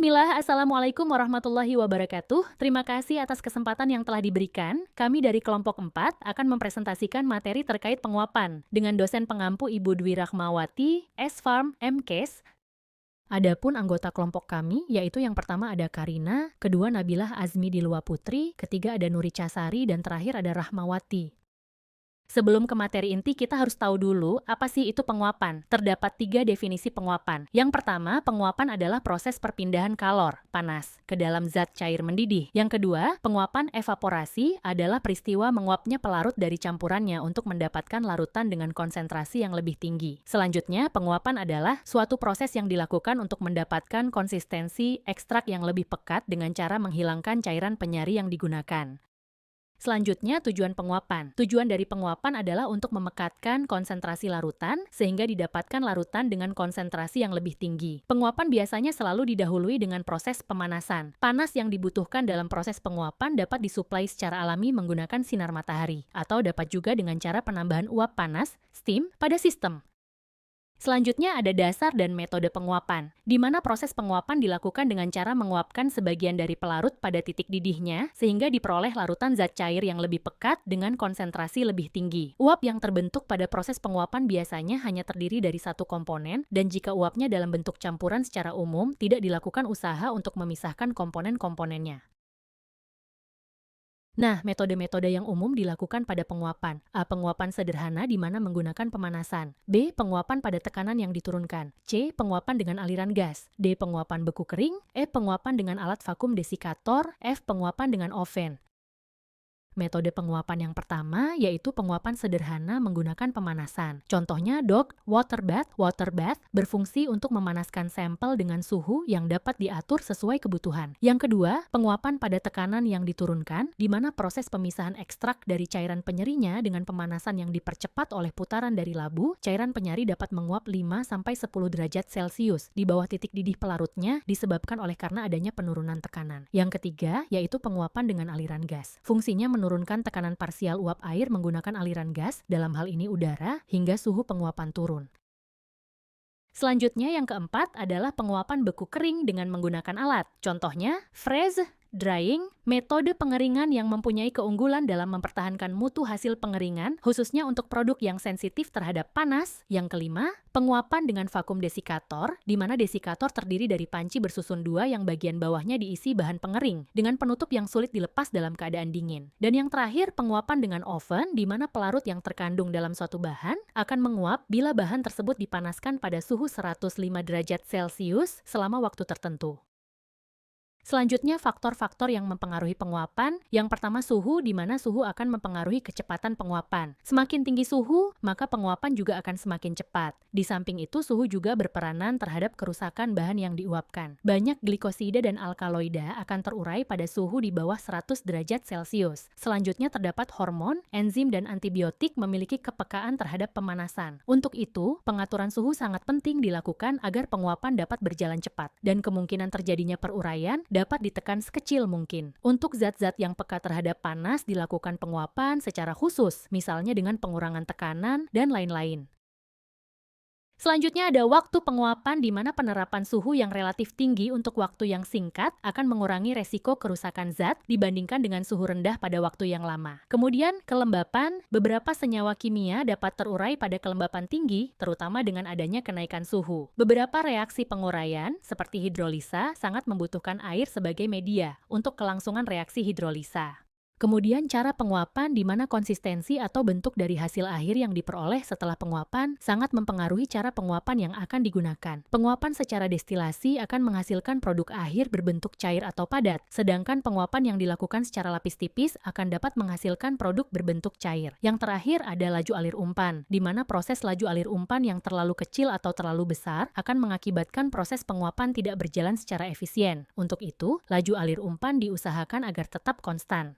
Bismillah, Assalamualaikum warahmatullahi wabarakatuh. Terima kasih atas kesempatan yang telah diberikan. Kami dari kelompok 4 akan mempresentasikan materi terkait penguapan dengan dosen pengampu Ibu Dwi Rahmawati, S-Farm, MKes. Adapun anggota kelompok kami, yaitu yang pertama ada Karina, kedua Nabilah Azmi Dilwa Putri, ketiga ada Nuri Casari, dan terakhir ada Rahmawati. Sebelum ke materi inti, kita harus tahu dulu apa sih itu penguapan. Terdapat 3 definisi penguapan. Yang pertama, penguapan adalah proses perpindahan kalor, panas, ke dalam zat cair mendidih. Yang kedua, penguapan evaporasi adalah peristiwa menguapnya pelarut dari campurannya untuk mendapatkan larutan dengan konsentrasi yang lebih tinggi. Selanjutnya, penguapan adalah suatu proses yang dilakukan untuk mendapatkan konsistensi ekstrak yang lebih pekat dengan cara menghilangkan cairan penyari yang digunakan. Selanjutnya, tujuan penguapan. Tujuan dari penguapan adalah untuk memekatkan konsentrasi larutan sehingga didapatkan larutan dengan konsentrasi yang lebih tinggi. Penguapan biasanya selalu didahului dengan proses pemanasan. Panas yang dibutuhkan dalam proses penguapan dapat disuplai secara alami menggunakan sinar matahari, atau dapat juga dengan cara penambahan uap panas, steam, pada sistem. Selanjutnya ada dasar dan metode penguapan, di mana proses penguapan dilakukan dengan cara menguapkan sebagian dari pelarut pada titik didihnya, sehingga diperoleh larutan zat cair yang lebih pekat dengan konsentrasi lebih tinggi. Uap yang terbentuk pada proses penguapan biasanya hanya terdiri dari satu komponen, dan jika uapnya dalam bentuk campuran secara umum, tidak dilakukan usaha untuk memisahkan komponen-komponennya. Nah, metode-metode yang umum dilakukan pada penguapan. A. Penguapan sederhana di mana menggunakan pemanasan. B. Penguapan pada tekanan yang diturunkan. C. Penguapan dengan aliran gas. D. Penguapan beku kering. E. Penguapan dengan alat vakum desikator. F. Penguapan dengan oven. Metode penguapan yang pertama yaitu penguapan sederhana menggunakan pemanasan. Contohnya dog water bath. Water bath berfungsi untuk memanaskan sampel dengan suhu yang dapat diatur sesuai kebutuhan. Yang kedua, penguapan pada tekanan yang diturunkan, di mana proses pemisahan ekstrak dari cairan penyerinya dengan pemanasan yang dipercepat oleh putaran dari labu, cairan penyari dapat menguap 5-10 derajat Celcius di bawah titik didih pelarutnya disebabkan oleh karena adanya penurunan tekanan. Yang ketiga, yaitu penguapan dengan aliran gas. Fungsinya menurunkan tekanan parsial uap air menggunakan aliran gas, dalam hal ini udara, hingga suhu penguapan turun. Selanjutnya yang keempat adalah penguapan beku kering dengan menggunakan alat. Contohnya, freeze drying, metode pengeringan yang mempunyai keunggulan dalam mempertahankan mutu hasil pengeringan, khususnya untuk produk yang sensitif terhadap panas. Yang kelima, penguapan dengan vakum desikator, di mana desikator terdiri dari panci bersusun 2 yang bagian bawahnya diisi bahan pengering, dengan penutup yang sulit dilepas dalam keadaan dingin. Dan yang terakhir, penguapan dengan oven, di mana pelarut yang terkandung dalam suatu bahan akan menguap bila bahan tersebut dipanaskan pada suhu 105 derajat Celcius selama waktu tertentu. Selanjutnya, faktor-faktor yang mempengaruhi penguapan. Yang pertama, suhu, di mana suhu akan mempengaruhi kecepatan penguapan. Semakin tinggi suhu, maka penguapan juga akan semakin cepat. Di samping itu, suhu juga berperanan terhadap kerusakan bahan yang diuapkan. Banyak glikosida dan alkaloida akan terurai pada suhu di bawah 100 derajat Celcius. Selanjutnya, terdapat hormon, enzim, dan antibiotik memiliki kepekaan terhadap pemanasan. Untuk itu, pengaturan suhu sangat penting dilakukan agar penguapan dapat berjalan cepat, dan kemungkinan terjadinya peruraian dapat ditekan sekecil mungkin. Untuk zat-zat yang peka terhadap panas dilakukan penguapan secara khusus, misalnya dengan pengurangan tekanan dan lain-lain. Selanjutnya ada waktu penguapan, di mana penerapan suhu yang relatif tinggi untuk waktu yang singkat akan mengurangi resiko kerusakan zat dibandingkan dengan suhu rendah pada waktu yang lama. Kemudian, kelembapan, beberapa senyawa kimia dapat terurai pada kelembapan tinggi, terutama dengan adanya kenaikan suhu. Beberapa reaksi penguraian, seperti hidrolisa, sangat membutuhkan air sebagai media untuk kelangsungan reaksi hidrolisa. Kemudian cara penguapan, di mana konsistensi atau bentuk dari hasil akhir yang diperoleh setelah penguapan sangat mempengaruhi cara penguapan yang akan digunakan. Penguapan secara destilasi akan menghasilkan produk akhir berbentuk cair atau padat, sedangkan penguapan yang dilakukan secara lapis tipis akan dapat menghasilkan produk berbentuk cair. Yang terakhir ada laju alir umpan, di mana proses laju alir umpan yang terlalu kecil atau terlalu besar akan mengakibatkan proses penguapan tidak berjalan secara efisien. Untuk itu, laju alir umpan diusahakan agar tetap konstan.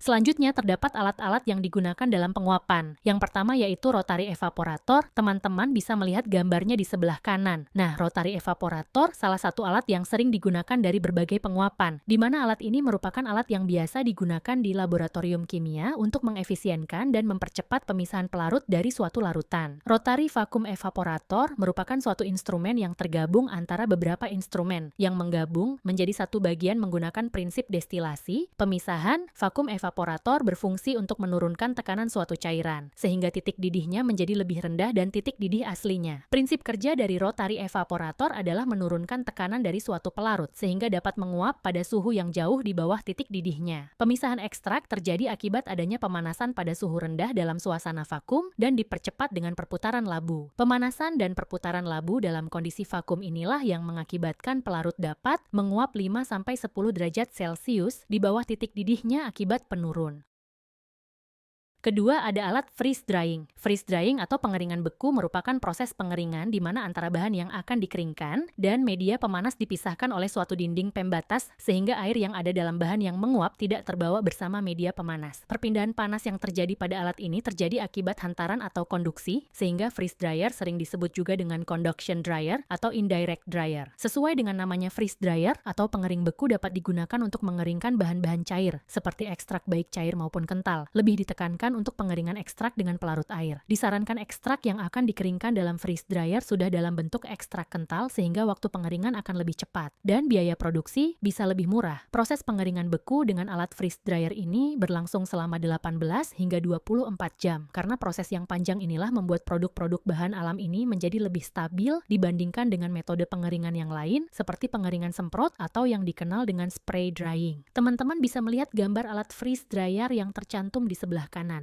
Selanjutnya terdapat alat-alat yang digunakan dalam penguapan. Yang pertama yaitu rotary evaporator. Teman-teman bisa melihat gambarnya di sebelah kanan. Nah, rotary evaporator salah satu alat yang sering digunakan dari berbagai penguapan, di mana alat ini merupakan alat yang biasa digunakan di laboratorium kimia untuk mengefisienkan dan mempercepat pemisahan pelarut dari suatu larutan. Rotary vacuum evaporator merupakan suatu instrumen yang tergabung antara beberapa instrumen yang menggabung menjadi satu bagian menggunakan prinsip destilasi, pemisahan. Vacuum evaporator berfungsi untuk menurunkan tekanan suatu cairan, sehingga titik didihnya menjadi lebih rendah dan titik didih aslinya. Prinsip kerja dari rotary evaporator adalah menurunkan tekanan dari suatu pelarut, sehingga dapat menguap pada suhu yang jauh di bawah titik didihnya. Pemisahan ekstrak terjadi akibat adanya pemanasan pada suhu rendah dalam suasana vakum dan dipercepat dengan perputaran labu. Pemanasan dan perputaran labu dalam kondisi vakum inilah yang mengakibatkan pelarut dapat menguap 5-10 derajat Celcius di bawah titik didihnya akibat penurun. Kedua, ada alat freeze drying. Freeze drying atau pengeringan beku merupakan proses pengeringan di mana antara bahan yang akan dikeringkan dan media pemanas dipisahkan oleh suatu dinding pembatas sehingga air yang ada dalam bahan yang menguap tidak terbawa bersama media pemanas. Perpindahan panas yang terjadi pada alat ini terjadi akibat hantaran atau konduksi, sehingga freeze dryer sering disebut juga dengan conduction dryer atau indirect dryer. Sesuai dengan namanya freeze dryer atau pengering beku dapat digunakan untuk mengeringkan bahan-bahan cair seperti ekstrak baik cair maupun kental. Lebih ditekankan untuk pengeringan ekstrak dengan pelarut air. Disarankan ekstrak yang akan dikeringkan dalam freeze dryer sudah dalam bentuk ekstrak kental sehingga waktu pengeringan akan lebih cepat dan biaya produksi bisa lebih murah. Proses pengeringan beku dengan alat freeze dryer ini berlangsung selama 18 hingga 24 jam. Karena proses yang panjang inilah membuat produk-produk bahan alam ini menjadi lebih stabil dibandingkan dengan metode pengeringan yang lain seperti pengeringan semprot atau yang dikenal dengan spray drying. Teman-teman bisa melihat gambar alat freeze dryer yang tercantum di sebelah kanan.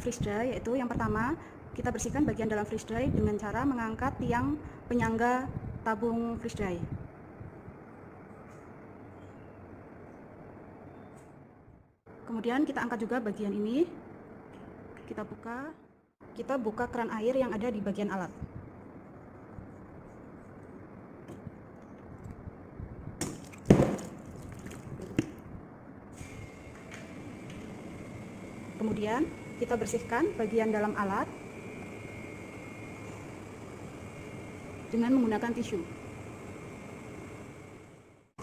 freeze dry, yaitu yang pertama kita bersihkan bagian dalam freeze dry dengan cara mengangkat tiang penyangga tabung freeze dry. Kemudian kita angkat juga bagian ini, kita buka keran air yang ada di bagian alat. Kemudian kita bersihkan bagian dalam alat dengan menggunakan tisu.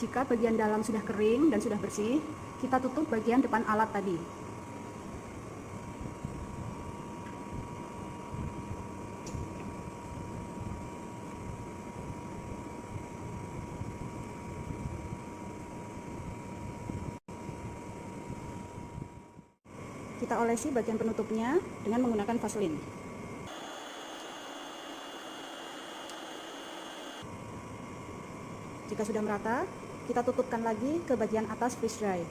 Jika bagian dalam sudah kering dan sudah bersih, kita tutup bagian depan alat tadi. Kita olesi bagian penutupnya dengan menggunakan vaselin. Jika sudah merata, kita tutupkan lagi ke bagian atas freeze dry.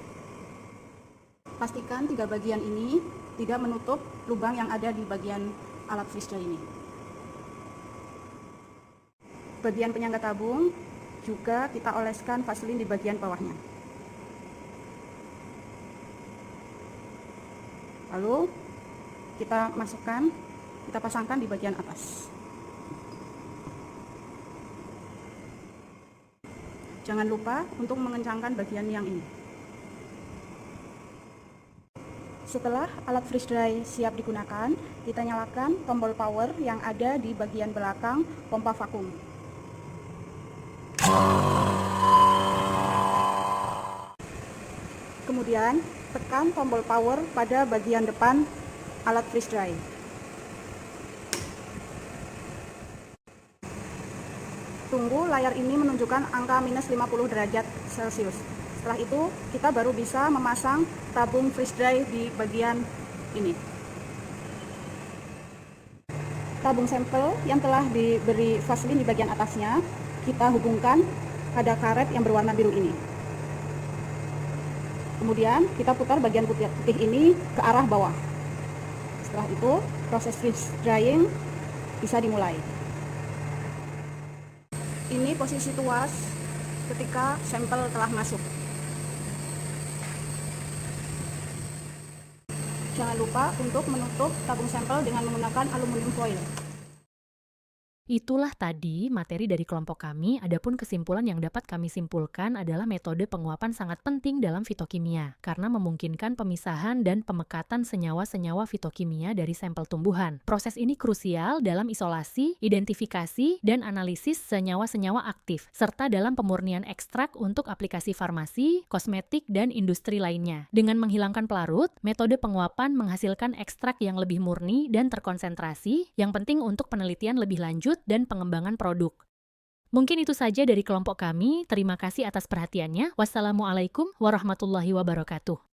Pastikan 3 bagian ini tidak menutup lubang yang ada di bagian alat freeze dry ini. Bagian penyangga tabung juga kita oleskan vaselin di bagian bawahnya. Lalu kita pasangkan di bagian atas. Jangan lupa untuk mengencangkan bagian yang ini. Setelah alat freeze dry siap digunakan, kita nyalakan tombol power yang ada di bagian belakang pompa vakum. Kemudian tekan tombol power pada bagian depan alat freeze dry. Tunggu layar ini menunjukkan angka minus 50 derajat Celcius. Setelah itu, kita baru bisa memasang tabung freeze dry di bagian ini. Tabung sampel yang telah diberi vaselin di bagian atasnya, kita hubungkan pada karet yang berwarna biru ini. Kemudian kita putar bagian putih ini ke arah bawah. Setelah itu, proses freeze drying bisa dimulai. Ini posisi tuas ketika sampel telah masuk. Jangan lupa untuk menutup tabung sampel dengan menggunakan aluminium foil. Itulah tadi materi dari kelompok kami, adapun kesimpulan yang dapat kami simpulkan adalah metode penguapan sangat penting dalam fitokimia, karena memungkinkan pemisahan dan pemekatan senyawa-senyawa fitokimia dari sampel tumbuhan. Proses ini krusial dalam isolasi, identifikasi, dan analisis senyawa-senyawa aktif, serta dalam pemurnian ekstrak untuk aplikasi farmasi, kosmetik, dan industri lainnya. Dengan menghilangkan pelarut, metode penguapan menghasilkan ekstrak yang lebih murni dan terkonsentrasi, yang penting untuk penelitian lebih lanjut dan pengembangan produk. Mungkin itu saja dari kelompok kami. Terima kasih atas perhatiannya. Wassalamualaikum warahmatullahi wabarakatuh.